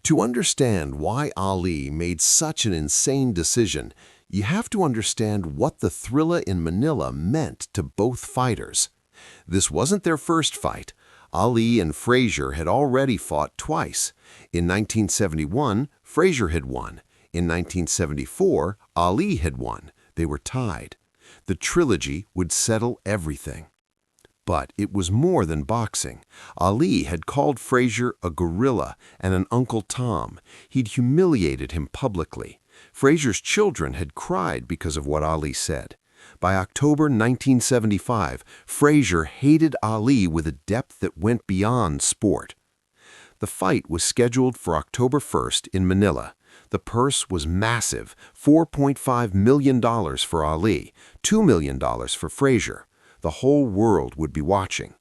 To understand why Ali made such an insane decision, you have to understand what the Thrilla in Manila meant to both fighters. This wasn't their first fight. Ali and Frazier had already fought twice. In 1971, Frazier had won. In 1974, Ali had won. They were tied. The trilogy would settle everything. But it was more than boxing. Ali had called Frazier a gorilla and an Uncle Tom. He'd humiliated him publicly. Frazier's children had cried because of what Ali said. By October 1975, Frazier hated Ali with a depth that went beyond sport. The fight was scheduled for October 1st in Manila. The purse was massive, $4.5 million for Ali, $2 million for Frazier. The whole world would be watching.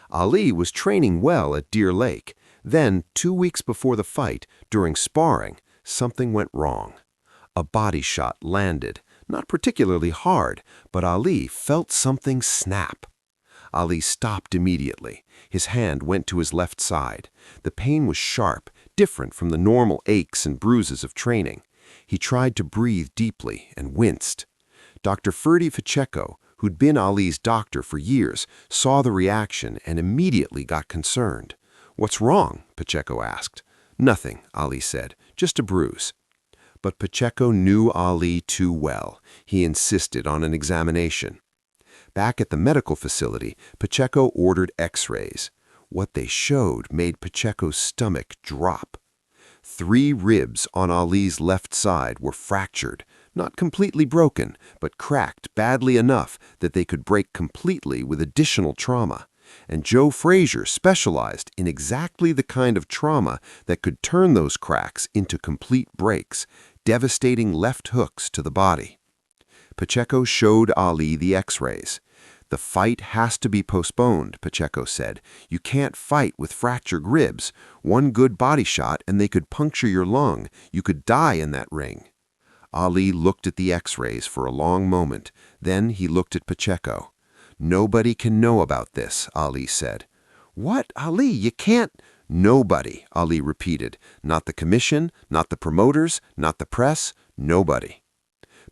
Ali was training well at Deer Lake. Then, 2 weeks before the fight, during sparring, something went wrong. A body shot landed, not particularly hard, but Ali felt something snap. Ali stopped immediately. His hand went to his left side. The pain was sharp, different from the normal aches and bruises of training. He tried to breathe deeply and winced. Dr. Ferdy Pacheco, who'd been Ali's doctor for years, saw the reaction and immediately got concerned. "What's wrong?" Pacheco asked. "Nothing," Ali said, "just a bruise." But Pacheco knew Ali too well. He insisted on an examination. Back at the medical facility, Pacheco ordered x-rays. What they showed made Pacheco's stomach drop. 3 ribs on Ali's left side were fractured, not completely broken, but cracked badly enough that they could break completely with additional trauma. And Joe Frazier specialized in exactly the kind of trauma that could turn those cracks into complete breaks, devastating left hooks to the body. Pacheco showed Ali the x-rays. "The fight has to be postponed," Pacheco said. "You can't fight with fractured ribs. One good body shot and they could puncture your lung. You could die in that ring." Ali looked at the x-rays for a long moment. Then he looked at Pacheco. "Nobody can know about this," Ali said. "What, Ali? You can't—" "Nobody," Ali repeated. "Not the commission, not the promoters, not the press, nobody."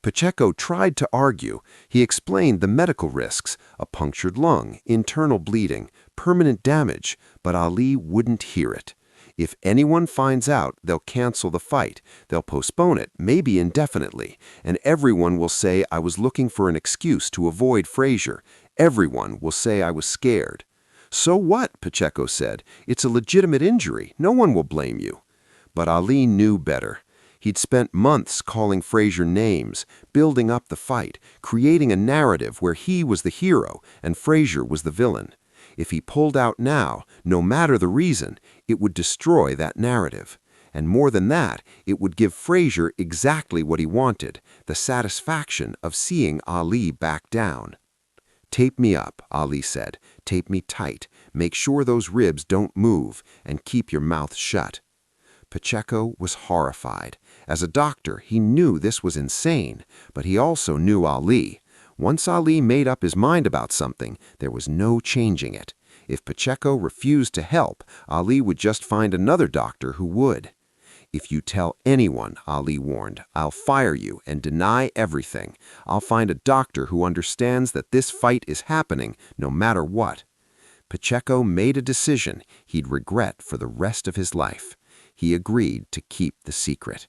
Pacheco tried to argue. He explained the medical risks, a punctured lung, internal bleeding, permanent damage, but Ali wouldn't hear it. "If anyone finds out, they'll cancel the fight. They'll postpone it, maybe indefinitely, and everyone will say I was looking for an excuse to avoid Frazier. Everyone will say I was scared." "So what?" Pacheco said. "It's a legitimate injury. No one will blame you." But Ali knew better. He'd spent months calling Frazier names, building up the fight, creating a narrative where he was the hero and Frazier was the villain. If he pulled out now, no matter the reason, it would destroy that narrative. And more than that, it would give Frazier exactly what he wanted, the satisfaction of seeing Ali back down. "Tape me up," Ali said. "Tape me tight. Make sure those ribs don't move, and keep your mouth shut." Pacheco was horrified. As a doctor, he knew this was insane, but he also knew Ali. Once Ali made up his mind about something, there was no changing it. If Pacheco refused to help, Ali would just find another doctor who would. "If you tell anyone," Ali warned, "I'll fire you and deny everything. I'll find a doctor who understands that this fight is happening no matter what." Pacheco made a decision he'd regret for the rest of his life. He agreed to keep the secret.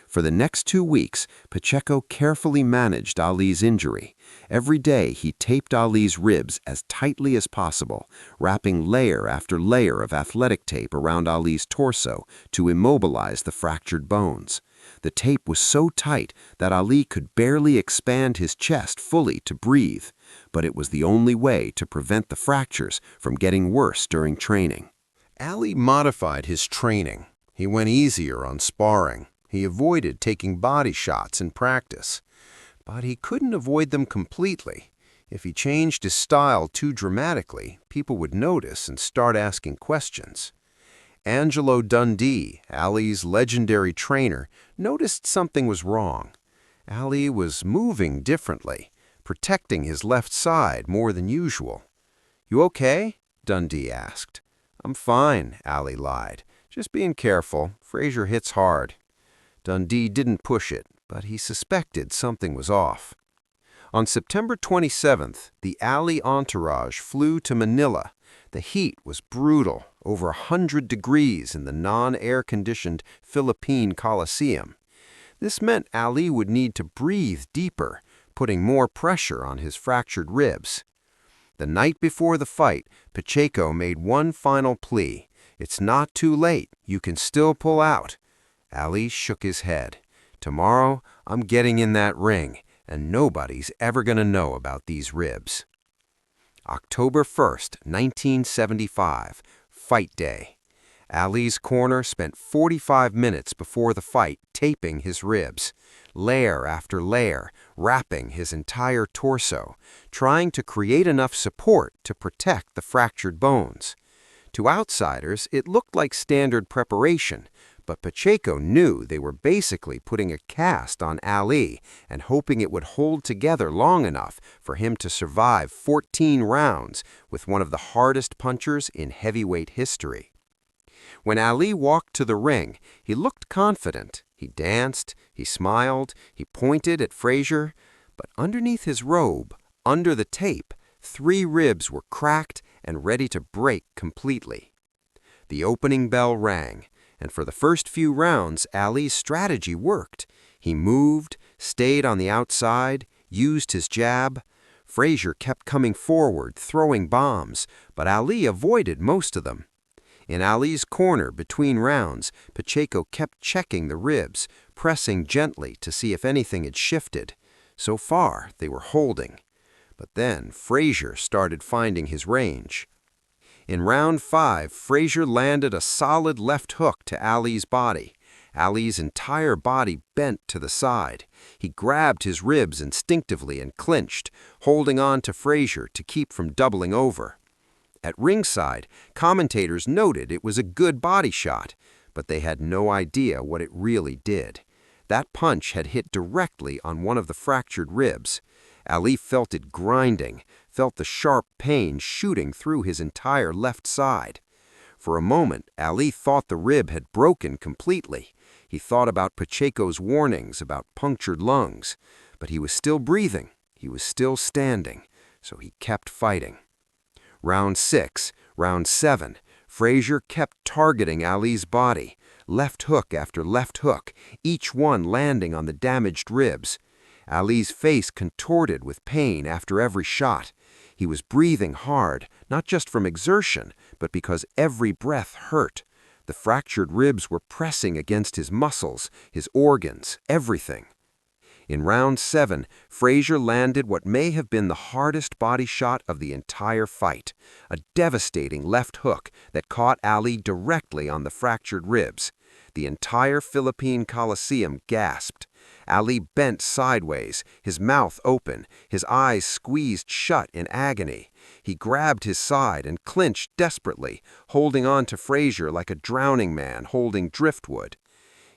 For the next 2 weeks, Pacheco carefully managed Ali's injury. Every day he taped Ali's ribs as tightly as possible, wrapping layer after layer of athletic tape around Ali's torso to immobilize the fractured bones. The tape was so tight that Ali could barely expand his chest fully to breathe, but it was the only way to prevent the fractures from getting worse during training. Ali modified his training. He went easier on sparring. He avoided taking body shots in practice. But he couldn't avoid them completely. If he changed his style too dramatically, people would notice and start asking questions. Angelo Dundee, Ali's legendary trainer, noticed something was wrong. Ali was moving differently, protecting his left side more than usual. "You okay?" Dundee asked. "I'm fine," Ali lied. Just being careful. Frazier hits hard. Dundee didn't push it, but he suspected something was off. On September 27th, the Ali entourage flew to Manila. The heat was brutal, over 100 degrees in the non-air-conditioned Philippine Coliseum. This meant Ali would need to breathe deeper, putting more pressure on his fractured ribs. The night before the fight, Pacheco made one final plea. "It's not too late. You can still pull out." Ali shook his head. "Tomorrow, I'm getting in that ring, and nobody's ever going to know about these ribs." October 1st, 1975, Fight Day. Ali's corner spent 45 minutes before the fight taping his ribs, layer after layer, wrapping his entire torso, trying to create enough support to protect the fractured bones. To outsiders, it looked like standard preparation, but Pacheco knew they were basically putting a cast on Ali and hoping it would hold together long enough for him to survive 14 rounds with one of the hardest punchers in heavyweight history. When Ali walked to the ring, he looked confident. He danced, he smiled, he pointed at Frazier, but underneath his robe, under the tape, 3 ribs were cracked and ready to break completely. The opening bell rang, and for the first few rounds, Ali's strategy worked. He moved, stayed on the outside, used his jab. Frazier kept coming forward, throwing bombs, but Ali avoided most of them. In Ali's corner between rounds, Pacheco kept checking the ribs, pressing gently to see if anything had shifted. So far, they were holding. But then Frazier started finding his range. In round 5, Frazier landed a solid left hook to Ali's body. Ali's entire body bent to the side. He grabbed his ribs instinctively and clinched, holding on to Frazier to keep from doubling over. At ringside, commentators noted it was a good body shot, but they had no idea what it really did. That punch had hit directly on one of the fractured ribs. Ali felt it grinding, felt the sharp pain shooting through his entire left side. For a moment, Ali thought the rib had broken completely. He thought about Pacheco's warnings about punctured lungs, but he was still breathing, he was still standing, so he kept fighting. Round 6, round 7, Frazier kept targeting Ali's body, left hook after left hook, each one landing on the damaged ribs. Ali's face contorted with pain after every shot. He was breathing hard, not just from exertion, but because every breath hurt. The fractured ribs were pressing against his muscles, his organs, everything. In round 7, Frazier landed what may have been the hardest body shot of the entire fight, a devastating left hook that caught Ali directly on the fractured ribs. The entire Philippine Coliseum gasped. Ali bent sideways, his mouth open, his eyes squeezed shut in agony. He grabbed his side and clinched desperately, holding on to Frazier like a drowning man holding driftwood.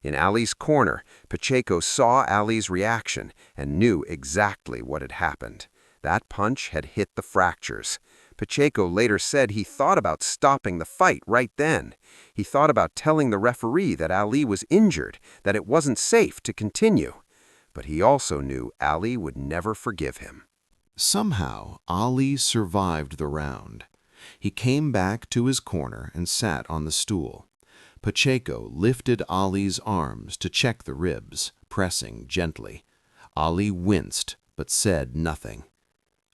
In Ali's corner, Pacheco saw Ali's reaction and knew exactly what had happened. That punch had hit the fractures. Pacheco later said he thought about stopping the fight right then. He thought about telling the referee that Ali was injured, that it wasn't safe to continue. But he also knew Ali would never forgive him. Somehow, Ali survived the round. He came back to his corner and sat on the stool. Pacheco lifted Ali's arms to check the ribs, pressing gently. Ali winced, but said nothing.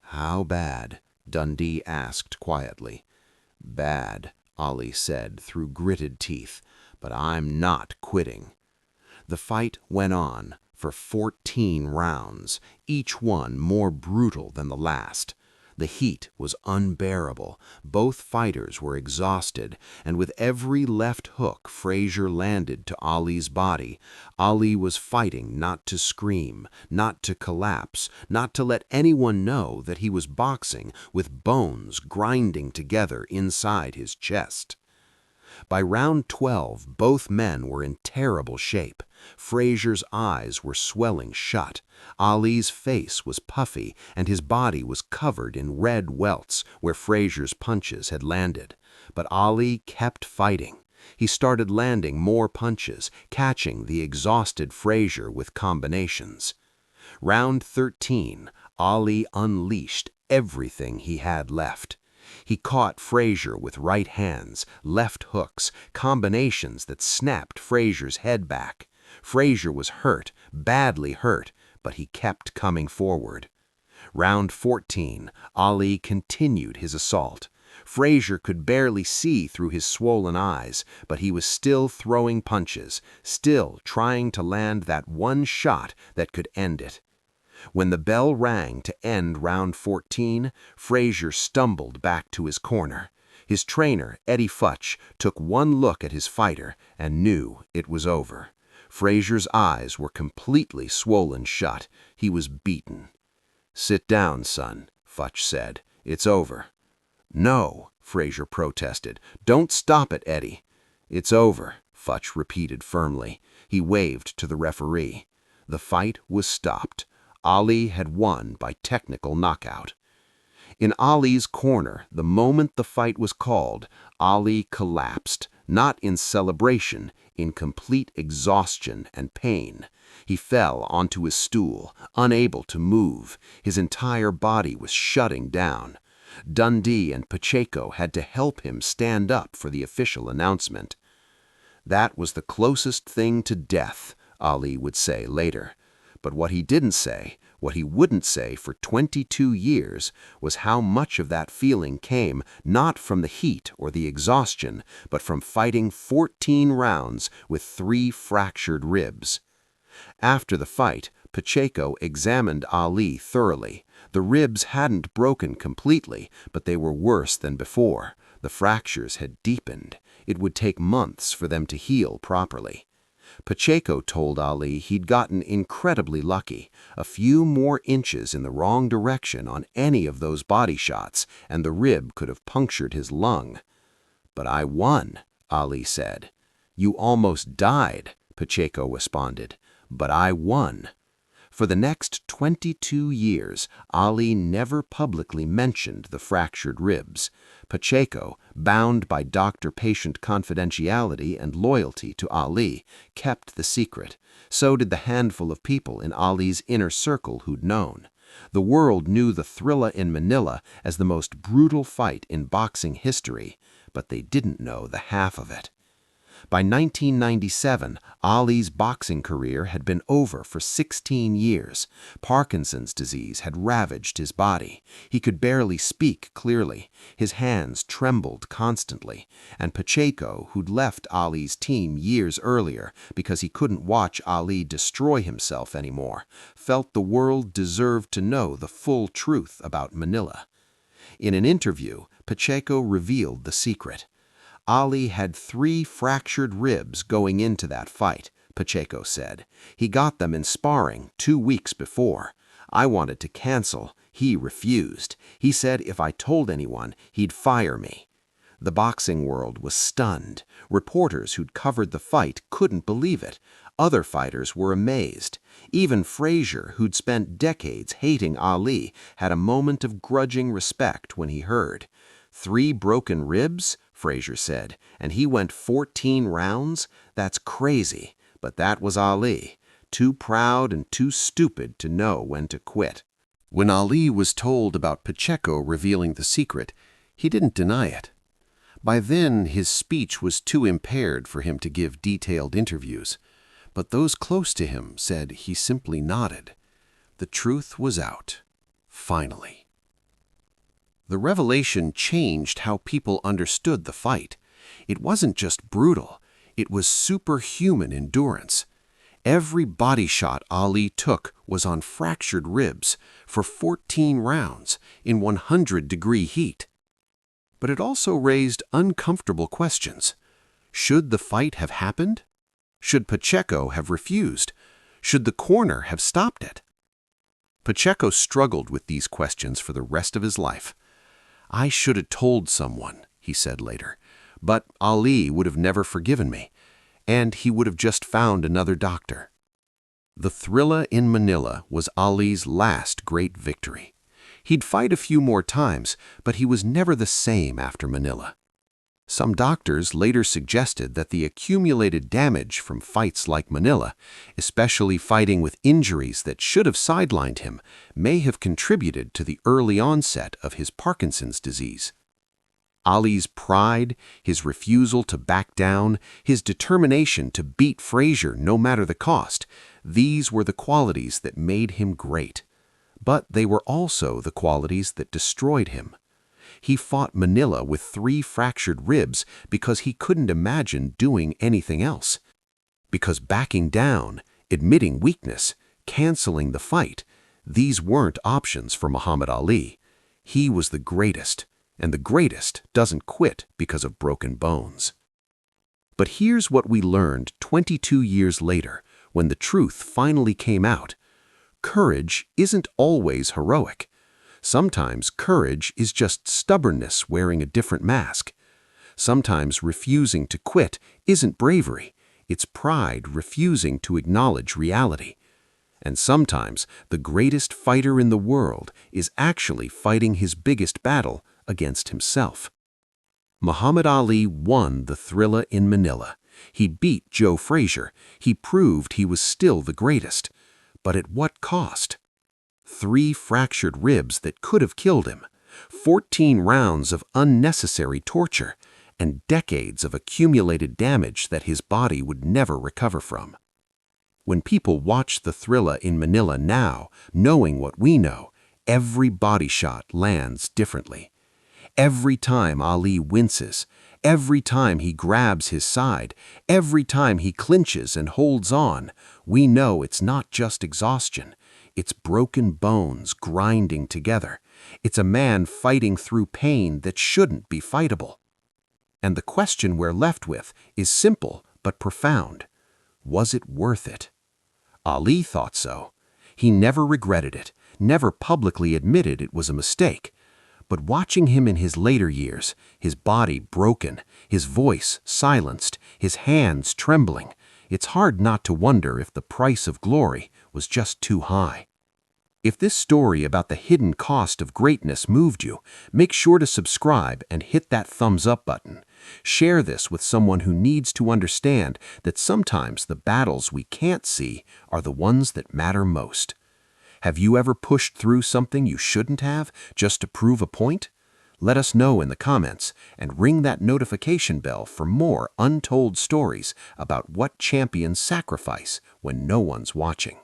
"How bad?" Dundee asked quietly. "Bad," Ali said through gritted teeth, "but I'm not quitting." The fight went on for 14 rounds, each one more brutal than the last. The heat was unbearable. Both fighters were exhausted, and with every left hook Frazier landed to Ali's body, Ali was fighting not to scream, not to collapse, not to let anyone know that he was boxing with bones grinding together inside his chest. By round 12, both men were in terrible shape. Frazier's eyes were swelling shut. Ali's face was puffy, and his body was covered in red welts where Frazier's punches had landed. But Ali kept fighting. He started landing more punches, catching the exhausted Frazier with combinations. Round 13, Ali unleashed everything he had left. He caught Frazier with right hands, left hooks, combinations that snapped Frazier's head back. Frazier was hurt, badly hurt, but he kept coming forward. Round 14, Ali continued his assault. Frazier could barely see through his swollen eyes, but he was still throwing punches, still trying to land that one shot that could end it. When the bell rang to end round 14, Frazier stumbled back to his corner. His trainer, Eddie Futch, took one look at his fighter and knew it was over. Frazier's eyes were completely swollen shut. He was beaten. "Sit down, son," Futch said. "It's over." "No," Frazier protested. "Don't stop it, Eddie." "It's over," Futch repeated firmly. He waved to the referee. The fight was stopped. Ali had won by technical knockout. In Ali's corner, the moment the fight was called, Ali collapsed, not in celebration, in complete exhaustion and pain. He fell onto his stool, unable to move. His entire body was shutting down. Dundee and Pacheco had to help him stand up for the official announcement. "That was the closest thing to death," Ali would say later. But what he didn't say, what he wouldn't say for 22 years, was how much of that feeling came not from the heat or the exhaustion, but from fighting 14 rounds with 3 fractured ribs. After the fight, Pacheco examined Ali thoroughly. The ribs hadn't broken completely, but they were worse than before. The fractures had deepened. It would take months for them to heal properly. Pacheco told Ali he'd gotten incredibly lucky. A few more inches in the wrong direction on any of those body shots, and the rib could have punctured his lung. "But I won," Ali said. "You almost died," Pacheco responded. "But I won." For the next 22 years, Ali never publicly mentioned the fractured ribs. Pacheco, bound by doctor-patient confidentiality and loyalty to Ali, kept the secret. So did the handful of people in Ali's inner circle who'd known. The world knew the Thrilla in Manila as the most brutal fight in boxing history, but they didn't know the half of it. By 1997, Ali's boxing career had been over for 16 years. Parkinson's disease had ravaged his body. He could barely speak clearly. His hands trembled constantly. And Pacheco, who'd left Ali's team years earlier because he couldn't watch Ali destroy himself anymore, felt the world deserved to know the full truth about Manila. In an interview, Pacheco revealed the secret. Ali had 3 fractured ribs going into that fight, Pacheco said. He got them in sparring 2 weeks before. I wanted to cancel. He refused. He said if I told anyone, he'd fire me. The boxing world was stunned. Reporters who'd covered the fight couldn't believe it. Other fighters were amazed. Even Frazier, who'd spent decades hating Ali, had a moment of grudging respect when he heard. 3 broken ribs? Frazier said, and he went 14 rounds? That's crazy. But that was Ali, too proud and too stupid to know when to quit. When Ali was told about Pacheco revealing the secret, he didn't deny it. By then, his speech was too impaired for him to give detailed interviews, but those close to him said he simply nodded. The truth was out, finally. The revelation changed how people understood the fight. It wasn't just brutal, it was superhuman endurance. Every body shot Ali took was on fractured ribs for 14 rounds in 100-degree heat. But it also raised uncomfortable questions. Should the fight have happened? Should Pacheco have refused? Should the corner have stopped it? Pacheco struggled with these questions for the rest of his life. "I should have told someone," he said later, "but Ali would have never forgiven me, and he would have just found another doctor." The Thrilla in Manila was Ali's last great victory. He'd fight a few more times, but he was never the same after Manila. Some doctors later suggested that the accumulated damage from fights like Manila, especially fighting with injuries that should have sidelined him, may have contributed to the early onset of his Parkinson's disease. Ali's pride, his refusal to back down, his determination to beat Frazier no matter the cost, these were the qualities that made him great. But they were also the qualities that destroyed him. He fought Manila with 3 fractured ribs because he couldn't imagine doing anything else. Because backing down, admitting weakness, canceling the fight, these weren't options for Muhammad Ali. He was the greatest, and the greatest doesn't quit because of broken bones. But here's what we learned 22 years later, when the truth finally came out. Courage isn't always heroic. Sometimes courage is just stubbornness wearing a different mask. Sometimes refusing to quit isn't bravery, it's pride refusing to acknowledge reality. And sometimes the greatest fighter in the world is actually fighting his biggest battle against himself. Muhammad Ali won the Thrilla in Manila. He beat Joe Frazier. He proved he was still the greatest. But at what cost? 3 fractured ribs that could have killed him, 14 rounds of unnecessary torture, and decades of accumulated damage that his body would never recover from. When people watch the Thrilla in Manila now, knowing what we know, every body shot lands differently. Every time Ali winces, every time he grabs his side, every time he clinches and holds on, we know it's not just exhaustion. It's broken bones grinding together. It's a man fighting through pain that shouldn't be fightable. And the question we're left with is simple but profound. Was it worth it? Ali thought so. He never regretted it, never publicly admitted it was a mistake. But watching him in his later years, his body broken, his voice silenced, his hands trembling, it's hard not to wonder if the price of glory was just too high. If this story about the hidden cost of greatness moved you, make sure to subscribe and hit that thumbs up button. Share this with someone who needs to understand that sometimes the battles we can't see are the ones that matter most. Have you ever pushed through something you shouldn't have just to prove a point? Let us know in the comments and ring that notification bell for more untold stories about what champions sacrifice when no one's watching.